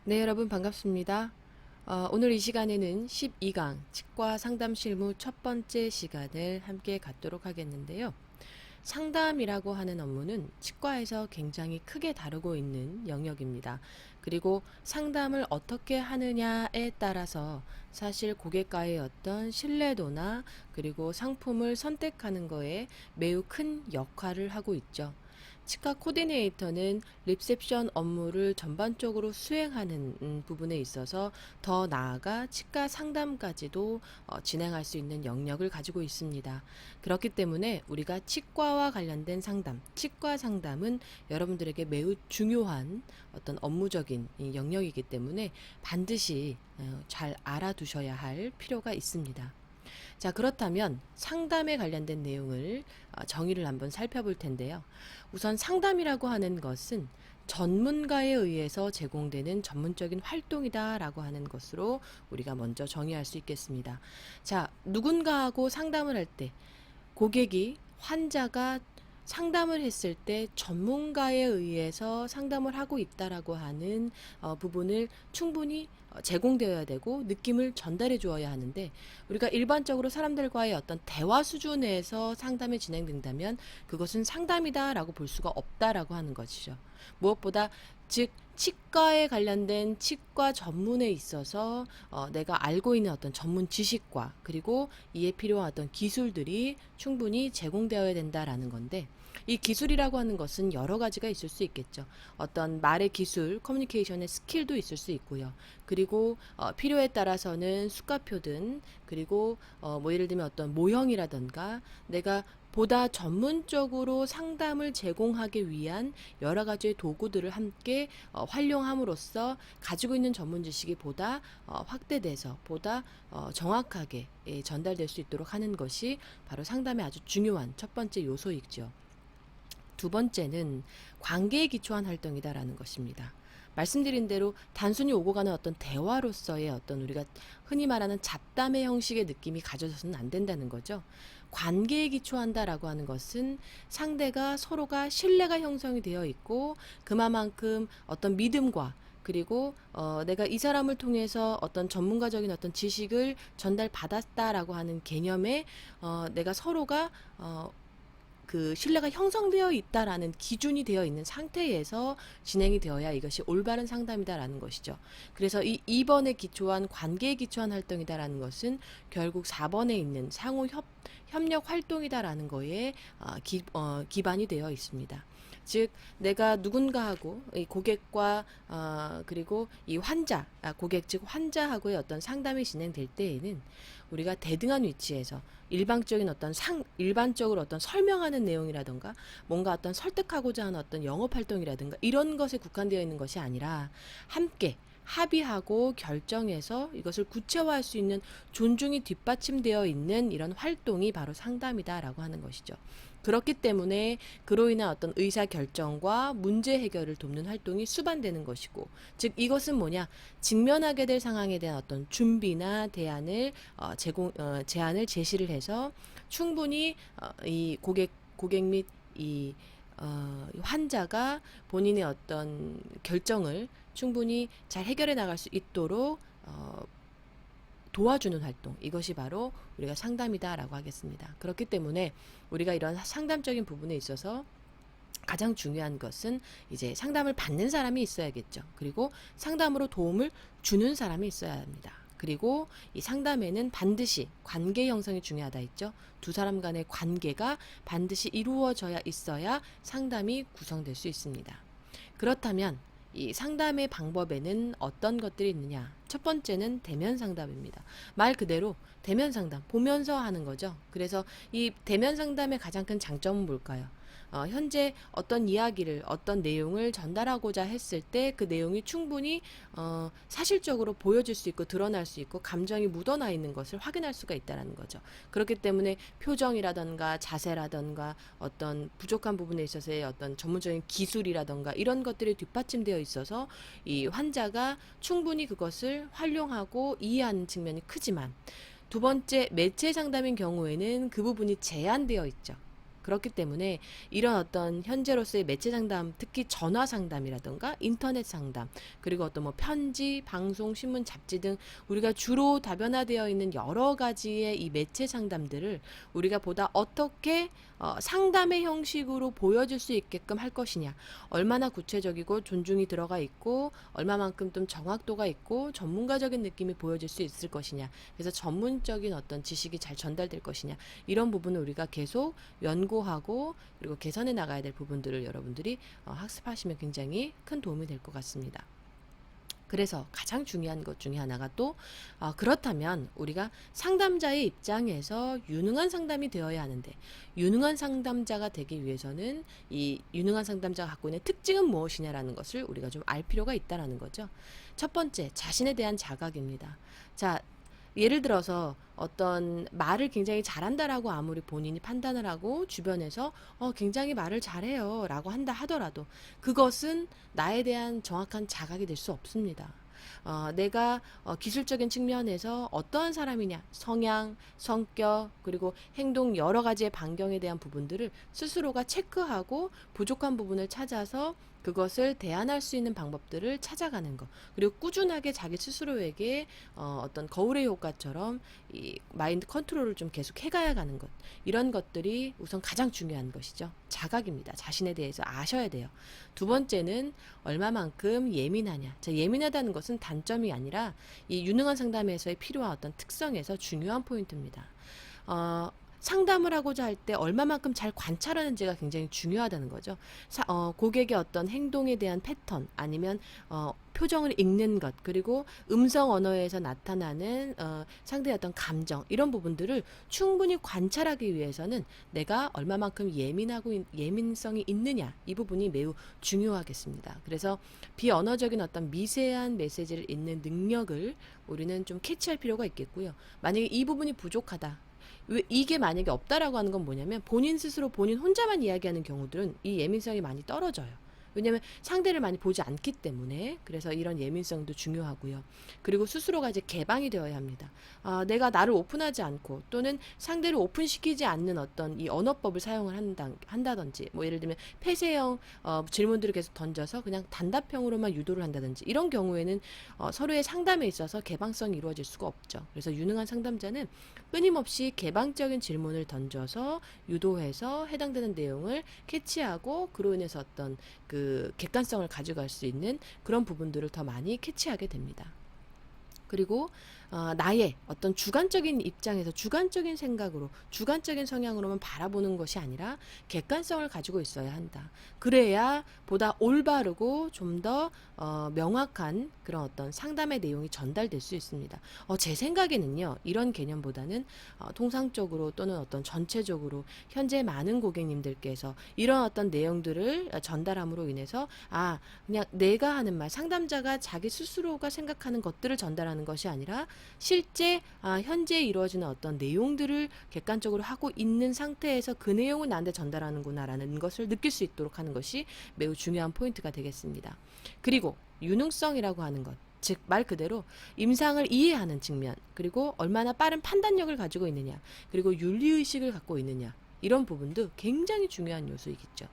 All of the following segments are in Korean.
네, 여러분 반갑습니다. 오늘 이 시간에는 12강 치과 상담 실무 첫 번째 시간을 함께 갖도록 하겠는데요. 상담이라고 하는 업무는 치과에서 굉장히 크게 다루고 있는 영역입니다. 그리고 상담을 어떻게 하느냐에 따라서 사실 고객과의 어떤 신뢰도나 그리고 상품을 선택하는 거에 매우 큰 역할을 하고 있죠. 치과 코디네이터는 리셉션 업무를 전반적으로 수행하는 부분에 있어서 더 나아가 치과 상담까지도 진행할 수 있는 영역을 가지고 있습니다. 그렇기 때문에 우리가 치과와 관련된 상담, 치과 상담은 여러분들에게 매우 중요한 어떤 업무적인 영역이기 때문에 반드시 잘 알아두셔야 할 필요가 있습니다. 자, 그렇다면 상담에 관련된 내용을 정의를 한번 살펴볼 텐데요. 우선 상담이라고 하는 것은 전문가에 의해서 제공되는 전문적인 활동이다라고 하는 것으로 우리가 먼저 정의할 수 있겠습니다. 자, 누군가하고 상담을 할 때 고객이 환자가 상담을 했을 때 전문가에 의해서 상담을 하고 있다라고 하는 부분을 충분히 제공되어야 되고 느낌을 전달해 주어야 하는데, 우리가 일반적으로 사람들과의 어떤 대화 수준에서 상담이 진행된다면 그것은 상담이다라고 볼 수가 없다라고 하는 것이죠. 무엇보다 즉 치과에 관련된 치과 전문에 있어서 내가 알고 있는 어떤 전문 지식과 그리고 이에 필요한 어떤 기술들이 충분히 제공되어야 된다라는 건데, 이 기술이라고 하는 것은 여러 가지가 있을 수 있겠죠. 어떤 말의 기술, 커뮤니케이션의 스킬도 있을 수 있고요. 그리고 필요에 따라서는 수가표든, 그리고 뭐 예를 들면 어떤 모형이라던가 내가 보다 전문적으로 상담을 제공하기 위한 여러 가지의 도구들을 함께 활용함으로써 가지고 있는 전문 지식이 보다 확대돼서 보다 정확하게 전달될 수 있도록 하는 것이 바로 상담의 아주 중요한 첫 번째 요소이죠. 두 번째는 관계에 기초한 활동이다라는 것입니다. 말씀드린 대로 단순히 오고 가는 어떤 대화로서의 어떤 우리가 흔히 말하는 잡담의 형식의 느낌이 가져져서는 안 된다는 거죠. 관계에 기초한다라고 하는 것은 상대가 서로가 신뢰가 형성이 되어 있고 그만큼 어떤 믿음과 그리고 내가 이 사람을 통해서 어떤 전문가적인 어떤 지식을 전달받았다라고 하는 개념에 내가 서로가 그 신뢰가 형성되어 있다라는 기준이 되어 있는 상태에서 진행이 되어야 이것이 올바른 상담이다라는 것이죠. 그래서 이 2번에 기초한 관계에 기초한 활동이다라는 것은 결국 4번에 있는 상호 협력 활동이다라는 거에 기반이 되어 있습니다. 즉 내가 누군가하고 이 고객과 그리고 이 환자, 고객 즉 환자하고의 어떤 상담이 진행될 때에는 우리가 대등한 위치에서 일반적으로 어떤 설명하는 내용이라던가 뭔가 어떤 설득하고자 하는 어떤 영업 활동이라든가 이런 것에 국한되어 있는 것이 아니라 함께 합의하고 결정해서 이것을 구체화할 수 있는 존중이 뒷받침되어 있는 이런 활동이 바로 상담이다라고 하는 것이죠. 그렇기 때문에 그로 인한 어떤 의사 결정과 문제 해결을 돕는 활동이 수반되는 것이고, 즉 이것은 뭐냐, 직면하게 될 상황에 대한 어떤 준비나 대안을 제안을 제시를 해서 충분히 이 고객 및 이 환자가 본인의 어떤 결정을 충분히 잘 해결해 나갈 수 있도록 도와주는 활동, 이것이 바로 우리가 상담이다라고 하겠습니다. 그렇기 때문에 우리가 이런 상담적인 부분에 있어서 가장 중요한 것은 이제 상담을 받는 사람이 있어야겠죠. 그리고 상담으로 도움을 주는 사람이 있어야 합니다. 그리고 이 상담에는 반드시 관계 형성이 중요하다 했죠. 두 사람 간의 관계가 반드시 이루어져야 있어야 상담이 구성될 수 있습니다. 그렇다면 이 상담의 방법에는 어떤 것들이 있느냐? 첫 번째는 대면 상담입니다. 말 그대로 대면 상담, 보면서 하는 거죠. 그래서 이 대면 상담의 가장 큰 장점은 뭘까요? 현재 어떤 이야기를, 어떤 내용을 전달하고자 했을 때 그 내용이 충분히 사실적으로 보여질 수 있고 드러날 수 있고 감정이 묻어나 있는 것을 확인할 수가 있다는 거죠. 그렇기 때문에 표정이라던가 자세라던가 어떤 부족한 부분에 있어서의 어떤 전문적인 기술이라던가 이런 것들이 뒷받침되어 있어서 이 환자가 충분히 그것을 활용하고 이해하는 측면이 크지만, 두 번째 매체 상담인 경우에는 그 부분이 제한되어 있죠. 그렇기 때문에 이런 어떤 현재로서의 매체 상담, 특히 전화 상담이라든가 인터넷 상담, 그리고 어떤 뭐 편지, 방송, 신문, 잡지 등 우리가 주로 다변화되어 있는 여러 가지의 이 매체 상담들을 우리가 보다 어떻게 상담의 형식으로 보여줄 수 있게끔 할 것이냐, 얼마나 구체적이고 존중이 들어가 있고 얼마만큼 좀 정확도가 있고 전문가적인 느낌이 보여질 수 있을 것이냐, 그래서 전문적인 어떤 지식이 잘 전달될 것이냐, 이런 부분을 우리가 계속 연구하고 그리고 개선해 나가야 될 부분들을 여러분들이 학습하시면 굉장히 큰 도움이 될 것 같습니다. 그래서 가장 중요한 것 중에 하나가 또 그렇다면 우리가 상담자의 입장에서 유능한 상담이 되어야 하는데, 유능한 상담자가 되기 위해서는 이 유능한 상담자가 갖고 있는 특징은 무엇이냐라는 것을 우리가 좀 알 필요가 있다라는 거죠. 첫 번째, 자신에 대한 자각입니다. 자, 예를 들어서 어떤 말을 굉장히 잘한다라고 아무리 본인이 판단을 하고 주변에서 굉장히 말을 잘해요 라고 한다 하더라도 그것은 나에 대한 정확한 자각이 될 수 없습니다. 내가 기술적인 측면에서 어떠한 사람이냐, 성향, 성격, 그리고 행동 여러 가지의 반경에 대한 부분들을 스스로가 체크하고 부족한 부분을 찾아서 그것을 대안할 수 있는 방법들을 찾아가는 것, 그리고 꾸준하게 자기 스스로에게 어떤 거울의 효과처럼 이 마인드 컨트롤을 좀 계속 해가야 가는 것, 이런 것들이 우선 가장 중요한 것이죠. 자각입니다. 자신에 대해서 아셔야 돼요. 두 번째는 얼마만큼 예민하냐. 자, 예민하다는 것은 단점이 아니라 이 유능한 상담에서의 필요한 어떤 특성에서 중요한 포인트입니다. 상담을 하고자 할 때 얼마만큼 잘 관찰하는지가 굉장히 중요하다는 거죠. 고객의 어떤 행동에 대한 패턴, 아니면 표정을 읽는 것, 그리고 음성 언어에서 나타나는 상대의 어떤 감정, 이런 부분들을 충분히 관찰하기 위해서는 내가 얼마만큼 예민성이 있느냐, 이 부분이 매우 중요하겠습니다. 그래서 비언어적인 어떤 미세한 메시지를 읽는 능력을 우리는 좀 캐치할 필요가 있겠고요. 만약에 이 부분이 부족하다, 왜 이게 만약에 없다라고 하는 건 뭐냐면 본인 스스로 본인 혼자만 이야기하는 경우들은 이 예민성이 많이 떨어져요. 왜냐하면 상대를 많이 보지 않기 때문에. 그래서 이런 예민성도 중요하고요. 그리고 스스로가 이제 개방이 되어야 합니다. 내가 나를 오픈하지 않고 또는 상대를 오픈시키지 않는 어떤 이 언어법을 사용을 한다든지, 뭐 예를 들면 폐쇄형 질문들을 계속 던져서 그냥 단답형으로만 유도를 한다든지, 이런 경우에는 서로의 상담에 있어서 개방성이 이루어질 수가 없죠. 그래서 유능한 상담자는 끊임없이 개방적인 질문을 던져서 유도해서 해당되는 내용을 캐치하고 그로 인해서 어떤 그 객관성을 가져갈 수 있는 그런 부분들을 더 많이 캐치하게 됩니다. 그리고 나의 어떤 주관적인 입장에서 주관적인 생각으로 주관적인 성향으로만 바라보는 것이 아니라 객관성을 가지고 있어야 한다. 그래야 보다 올바르고 좀 더 명확한 그런 어떤 상담의 내용이 전달될 수 있습니다. 제 생각에는요, 이런 개념보다는 통상적으로 또는 어떤 전체적으로 현재 많은 고객님들께서 이런 어떤 내용들을 전달함으로 인해서 그냥 내가 하는 말, 상담자가 자기 스스로가 생각하는 것들을 전달하는 것이 아니라 실제 현재 이루어지는 어떤 내용들을 객관적으로 하고 있는 상태에서 그 내용을 나한테 전달하는구나라는 것을 느낄 수 있도록 하는 것이 매우 중요한 포인트가 되겠습니다. 그리고 유능성이라고 하는 것, 즉 말 그대로 임상을 이해하는 측면, 그리고 얼마나 빠른 판단력을 가지고 있느냐, 그리고 윤리의식을 갖고 있느냐, 이런 부분도 굉장히 중요한 요소이겠죠.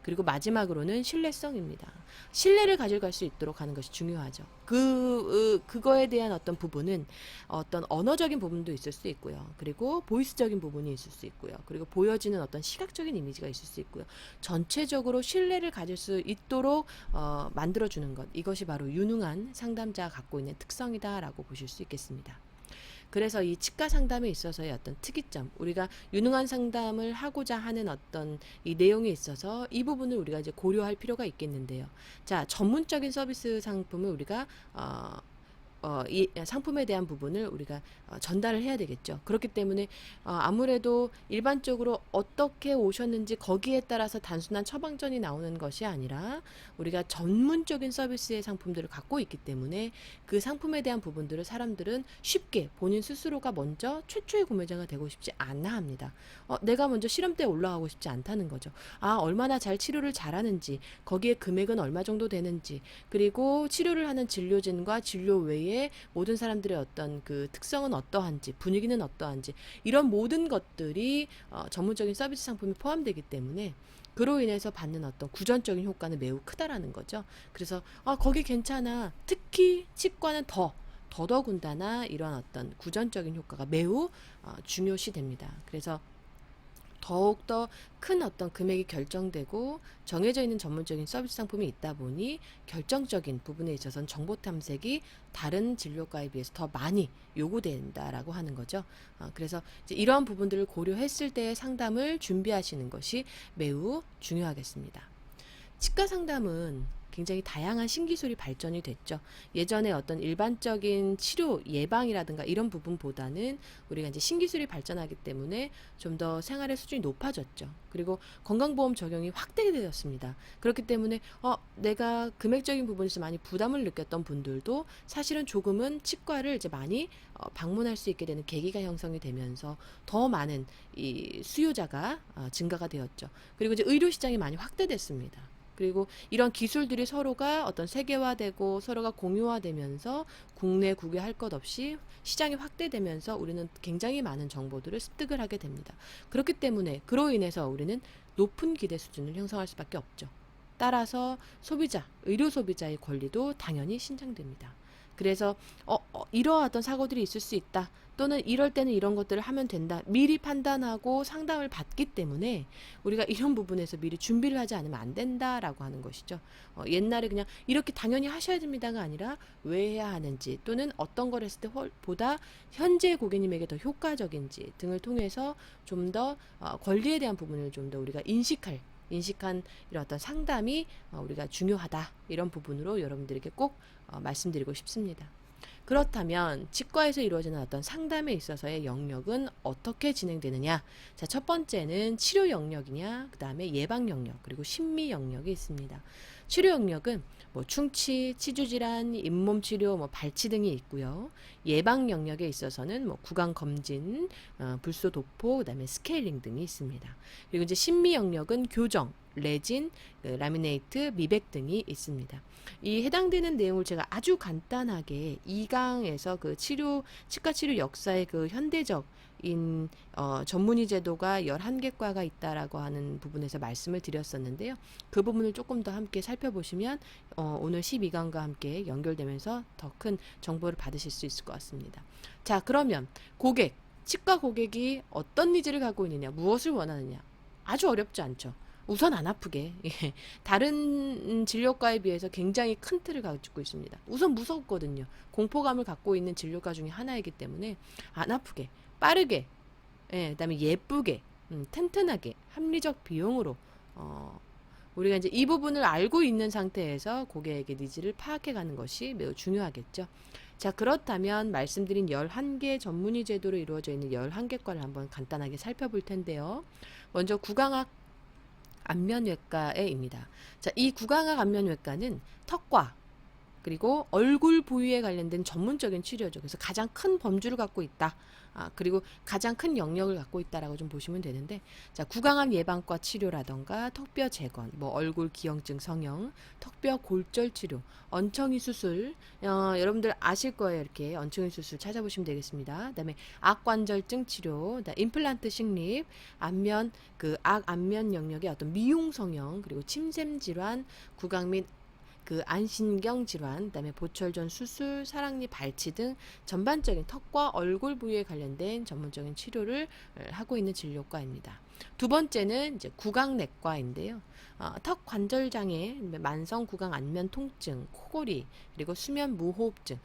그리고 마지막으로는 신뢰성입니다. 신뢰를 가져갈 수 있도록 하는 것이 중요하죠. 그거에 대한 어떤 부분은 어떤 언어적인 부분도 있을 수 있고요. 그리고 보이스적인 부분이 있을 수 있고요. 그리고 보여지는 어떤 시각적인 이미지가 있을 수 있고요. 전체적으로 신뢰를 가질 수 있도록 만들어주는 것, 이것이 바로 유능한 상담자가 갖고 있는 특성이다라고 보실 수 있겠습니다. 그래서 이 치과 상담에 있어서의 어떤 특이점, 우리가 유능한 상담을 하고자 하는 어떤 이 내용에 있어서 이 부분을 우리가 이제 고려할 필요가 있겠는데요. 자, 전문적인 서비스 상품을 우리가 이 상품에 대한 부분을 우리가 전달을 해야 되겠죠. 그렇기 때문에 아무래도 일반적으로 어떻게 오셨는지 거기에 따라서 단순한 처방전이 나오는 것이 아니라 우리가 전문적인 서비스의 상품들을 갖고 있기 때문에 그 상품에 대한 부분들을 사람들은 쉽게 본인 스스로가 먼저 최초의 구매자가 되고 싶지 않아 합니다. 내가 먼저 실험대에 올라가고 싶지 않다는 거죠. 얼마나 잘 치료를 잘하는지, 거기에 금액은 얼마 정도 되는지, 그리고 치료를 하는 진료진과 진료 외에 치과의 모든 사람들의 어떤 그 특성은 어떠한지, 분위기는 어떠한지, 이런 모든 것들이 전문적인 서비스 상품이 포함되기 때문에 그로 인해서 받는 어떤 구전적인 효과는 매우 크다라는 거죠. 그래서 거기 괜찮아. 특히 치과는 더더군다나 이런 어떤 구전적인 효과가 매우 중요시 됩니다. 그래서 더욱더 큰 어떤 금액이 결정되고 정해져 있는 전문적인 서비스 상품이 있다 보니 결정적인 부분에 있어서는 정보 탐색이 다른 진료과에 비해서 더 많이 요구된다라고 하는 거죠. 그래서 이제 이러한 부분들을 고려했을 때의 상담을 준비하시는 것이 매우 중요하겠습니다. 치과 상담은 굉장히 다양한 신기술이 발전이 됐죠. 예전에 어떤 일반적인 치료 예방이라든가 이런 부분보다는 우리가 이제 신기술이 발전하기 때문에 좀 더 생활의 수준이 높아졌죠. 그리고 건강보험 적용이 확대되었습니다. 그렇기 때문에 내가 금액적인 부분에서 많이 부담을 느꼈던 분들도 사실은 조금은 치과를 이제 많이 방문할 수 있게 되는 계기가 형성이 되면서 더 많은 이 수요자가 증가가 되었죠. 그리고 이제 의료 시장이 많이 확대됐습니다. 그리고 이런 기술들이 서로가 어떤 세계화되고 서로가 공유화되면서 국내 국외 할 것 없이 시장이 확대되면서 우리는 굉장히 많은 정보들을 습득을 하게 됩니다. 그렇기 때문에 그로 인해서 우리는 높은 기대 수준을 형성할 수밖에 없죠. 따라서 소비자, 의료 소비자의 권리도 당연히 신장됩니다. 그래서 이러한 사고들이 있을 수 있다. 또는 이럴 때는 이런 것들을 하면 된다. 미리 판단하고 상담을 받기 때문에 우리가 이런 부분에서 미리 준비를 하지 않으면 안 된다라고 하는 것이죠. 옛날에 그냥 이렇게 당연히 하셔야 됩니다가 아니라 왜 해야 하는지 또는 어떤 걸 했을 때 보다 현재 고객님에게 더 효과적인지 등을 통해서 좀 더 권리에 대한 부분을 좀 더 우리가 인식한 이런 어떤 상담이 우리가 중요하다. 이런 부분으로 여러분들에게 꼭 말씀드리고 싶습니다. 그렇다면 치과에서 이루어지는 어떤 상담에 있어서의 영역은 어떻게 진행되느냐? 자, 첫 번째는 치료 영역이냐, 그 다음에 예방 영역, 그리고 심미 영역이 있습니다. 치료 영역은 뭐 충치, 치주질환, 잇몸 치료, 뭐 발치 등이 있고요. 예방 영역에 있어서는 뭐 구강 검진, 불소 도포, 그다음에 스케일링 등이 있습니다. 그리고 이제 심미 영역은 교정, 레진, 라미네이트, 미백 등이 있습니다. 이 해당되는 내용을 제가 아주 간단하게 2강에서 그 치과 치료 역사의 그 현대적인 전문의 제도가 11개과가 있다라고 하는 부분에서 말씀을 드렸었는데요. 그 부분을 조금 더 함께 살펴보시면 오늘 12강과 함께 연결되면서 더 큰 정보를 받으실 수 있을 것 같습니다. 자, 그러면 치과 고객이 어떤 니즈를 갖고 있느냐, 무엇을 원하느냐, 아주 어렵지 않죠. 우선 안 아프게. 다른 진료과에 비해서 굉장히 큰 틀을 가지고 있습니다. 우선 무섭거든요. 공포감을 갖고 있는 진료과 중에 하나이기 때문에 안 아프게, 빠르게, 그다음에 예쁘게, 튼튼하게, 합리적 비용으로 우리가 이제 이 부분을 알고 있는 상태에서 고객에게 니즈를 파악해 가는 것이 매우 중요하겠죠. 자, 그렇다면 말씀드린 11개 전문의 제도로 이루어져 있는 11개과를 한번 간단하게 살펴볼 텐데요. 먼저 구강학 안면외과에입니다. 자, 이 구강학 안면외과는 턱과 그리고 얼굴 부위에 관련된 전문적인 치료죠. 그래서 가장 큰 범주를 갖고 있다. 그리고 가장 큰 영역을 갖고 있다라고 좀 보시면 되는데, 자, 구강암 예방과 치료라던가 턱뼈 재건, 뭐 얼굴 기형증 성형, 턱뼈 골절 치료, 언청이 수술, 여러분들 아실 거예요. 이렇게 언청이 수술 찾아보시면 되겠습니다. 그다음에 악관절증 치료, 임플란트 식립, 안면 안면 영역의 어떤 미용 성형, 그리고 침샘 질환, 구강 및 안신경 질환, 그다음에 보철전 수술, 사랑니 발치 등 전반적인 턱과 얼굴 부위에 관련된 전문적인 치료를 하고 있는 진료과입니다. 두 번째는 이제 구강내과인데요. 턱 관절 장애, 만성 구강 안면 통증, 코골이, 그리고 수면 무호흡증.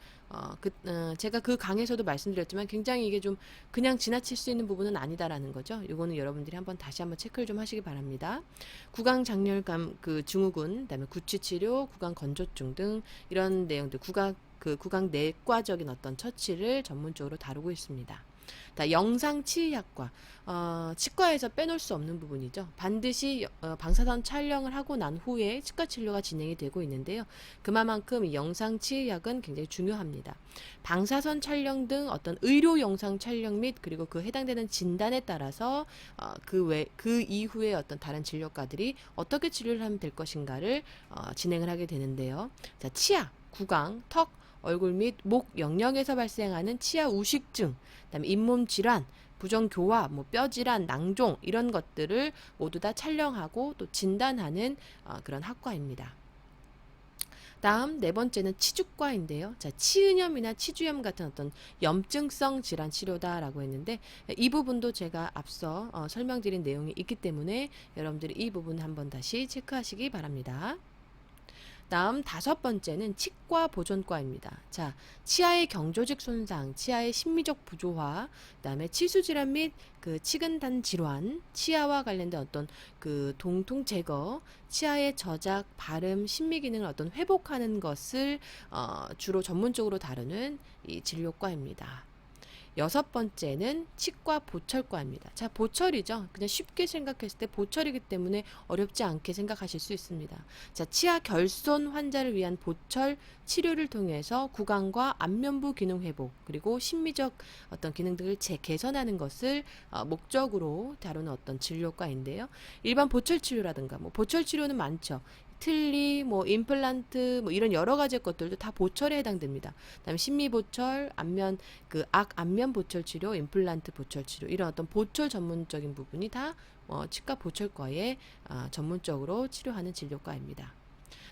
제가 그 강에서도 말씀드렸지만 굉장히 이게 좀 그냥 지나칠 수 있는 부분은 아니다라는 거죠. 이거는 여러분들이 다시 한번 체크를 좀 하시기 바랍니다. 구강 장렬감 증후군, 그다음에 구취 치료, 구강 건조증 등 이런 내용들 구강 내과적인 어떤 처치를 전문적으로 다루고 있습니다. 영상치의학과, 치과에서 빼놓을 수 없는 부분이죠. 반드시 방사선 촬영을 하고 난 후에 치과 치료가 진행이 되고 있는데요. 그만큼 영상치의학은 굉장히 중요합니다. 방사선 촬영 등 어떤 의료 영상 촬영 및 그리고 그 해당되는 진단에 따라서 그 이후에 어떤 다른 진료과들이 어떻게 치료를 하면 될 것인가를 진행을 하게 되는데요. 자, 치아, 구강, 턱, 얼굴 및 목 영역에서 발생하는 치아 우식증, 그다음에 잇몸 질환, 부정교화, 뭐 뼈질환, 낭종 이런 것들을 모두 다 촬영하고 또 진단하는 그런 학과입니다. 다음 네 번째는 치주과인데요. 자, 치은염이나 치주염 같은 어떤 염증성 질환 치료다라고 했는데 이 부분도 제가 앞서 설명드린 내용이 있기 때문에 여러분들이 이 부분 한번 다시 체크하시기 바랍니다. 다음 다섯 번째는 치과 보존과입니다. 자, 치아의 경조직 손상, 치아의 심미적 부조화, 그다음에 치수 질환 및 그 치근단 질환, 치아와 관련된 어떤 그 동통 제거, 치아의 저작, 발음, 심미 기능을 어떤 회복하는 것을 주로 전문적으로 다루는 이 진료과입니다. 여섯 번째는 치과 보철과입니다. 자, 보철이죠. 그냥 쉽게 생각했을 때 보철이기 때문에 어렵지 않게 생각하실 수 있습니다. 자, 치아 결손 환자를 위한 보철 치료를 통해서 구강과 안면부 기능 회복, 그리고 심미적 어떤 기능 등을 개선하는 것을 목적으로 다루는 어떤 진료과인데요. 일반 보철 치료라든가 뭐 보철 치료는 많죠. 틀니, 뭐 임플란트, 뭐 이런 여러 가지 것들도 다 보철에 해당됩니다. 그다음에 심미 보철, 안면 그 안면 보철 치료, 임플란트 보철 치료 이런 어떤 보철 전문적인 부분이 다 치과 보철과에 전문적으로 치료하는 진료과입니다.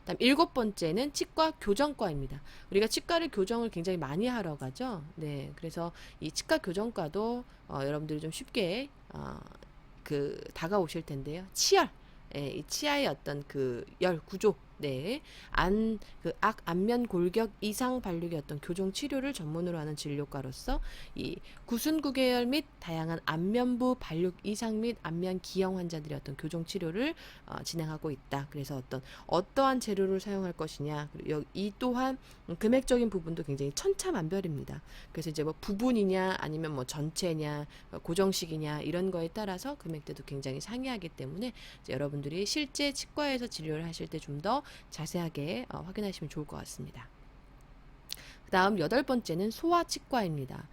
다음 일곱 번째는 치과 교정과입니다. 우리가 치과를 교정을 굉장히 많이 하러 가죠. 네, 그래서 이 치과 교정과도 여러분들이 좀 쉽게 그 다가오실 텐데요. 치열. 예, 이 치아의 어떤 그 열 구조, 네, 안면 골격 이상 발육의 어떤 교정 치료를 전문으로 하는 진료과로서 이 구순구개열 및 다양한 안면부 발육 이상 및 안면 기형 환자들의 어떤 교정 치료를 진행하고 있다. 그래서 어떠한 재료를 사용할 것이냐, 그리고 이 또한 금액적인 부분도 굉장히 천차만별입니다. 그래서 이제 뭐 부분이냐 아니면 뭐 전체냐 고정식이냐 이런 거에 따라서 금액대도 굉장히 상이하기 때문에 여러분들이 실제 치과에서 진료를 하실 때 좀 더 자세하게 확인하시면 좋을 것 같습니다. 다음 여덟 번째는 소아치과입니다.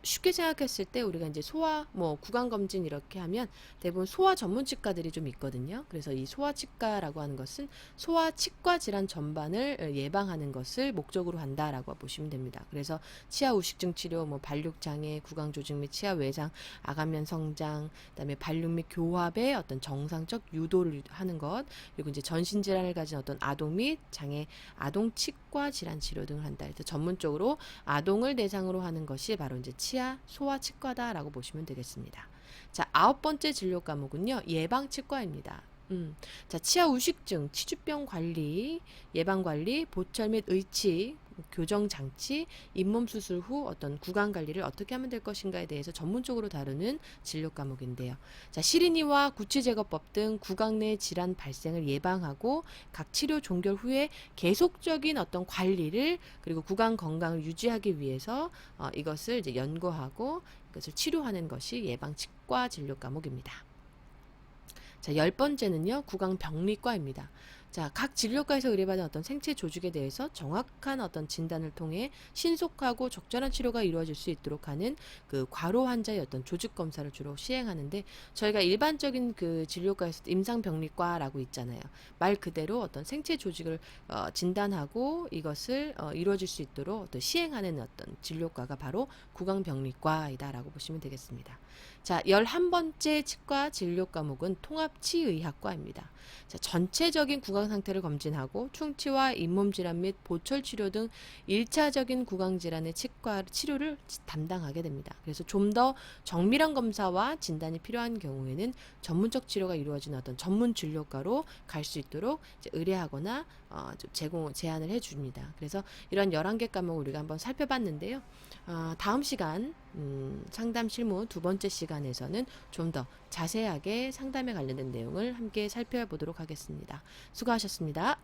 쉽게 생각했을 때 우리가 이제 소아 뭐 구강검진 이렇게 하면 대부분 소아 전문치과들이 좀 있거든요. 그래서 이 소아치과라고 하는 것은 소아치과 질환 전반을 예방하는 것을 목적으로 한다라고 보시면 됩니다. 그래서 치아 우식증 치료, 뭐 발육 장애, 구강 조직 및 치아 외상, 아간면 성장, 그다음에 발육 및 교합의 어떤 정상적 유도를 하는 것, 그리고 이제 전신 질환을 가진 어떤 아동 및 장애 아동 치과 질환 치료 등을 한다. 그래서 전문적으로 아동을 대상으로 하는 것이 바로 이제 치아 소아치과다라고 보시면 되겠습니다. 자, 아홉 번째 진료 과목은요, 예방치과입니다. 자, 치아 우식증, 치주병 관리, 예방 관리, 보철 및 의치, 교정 장치, 잇몸 수술 후 어떤 구강 관리를 어떻게 하면 될 것인가에 대해서 전문적으로 다루는 진료 과목인데요. 자, 시린이와 구취 제거법 등 구강 내 질환 발생을 예방하고 각 치료 종결 후에 계속적인 어떤 관리를 그리고 구강 건강을 유지하기 위해서 이것을 이제 연구하고 이것을 치료하는 것이 예방치과 진료 과목입니다. 자, 열 번째는요, 구강병리과입니다. 자, 각 진료과에서 의뢰받은 어떤 생체 조직에 대해서 정확한 어떤 진단을 통해 신속하고 적절한 치료가 이루어질 수 있도록 하는 그 과로 환자의 어떤 조직 검사를 주로 시행하는데, 저희가 일반적인 그 진료과에서 임상병리과라고 있잖아요. 말 그대로 어떤 생체 조직을 진단하고 이것을 이루어질 수 있도록 어떤 시행하는 어떤 진료과가 바로 구강병리과이다라고 보시면 되겠습니다. 자, 11번째 치과 진료 과목은 통합치의학과입니다. 자, 전체적인 구강 상태를 검진하고 충치와 잇몸 질환 및 보철 치료 등 1차적인 구강 질환의 치과 치료를 담당하게 됩니다. 그래서 좀 더 정밀한 검사와 진단이 필요한 경우에는 전문적 치료가 이루어지는 어떤 전문 진료과로 갈 수 있도록 이제 의뢰하거나 제안을 해줍니다. 그래서 이런 11개 과목을 우리가 한번 살펴봤는데요. 다음 시간 상담 실무 두 번째 시간에서는 좀 더 자세하게 상담에 관련된 내용을 함께 살펴보도록 하겠습니다. 수고하셨습니다.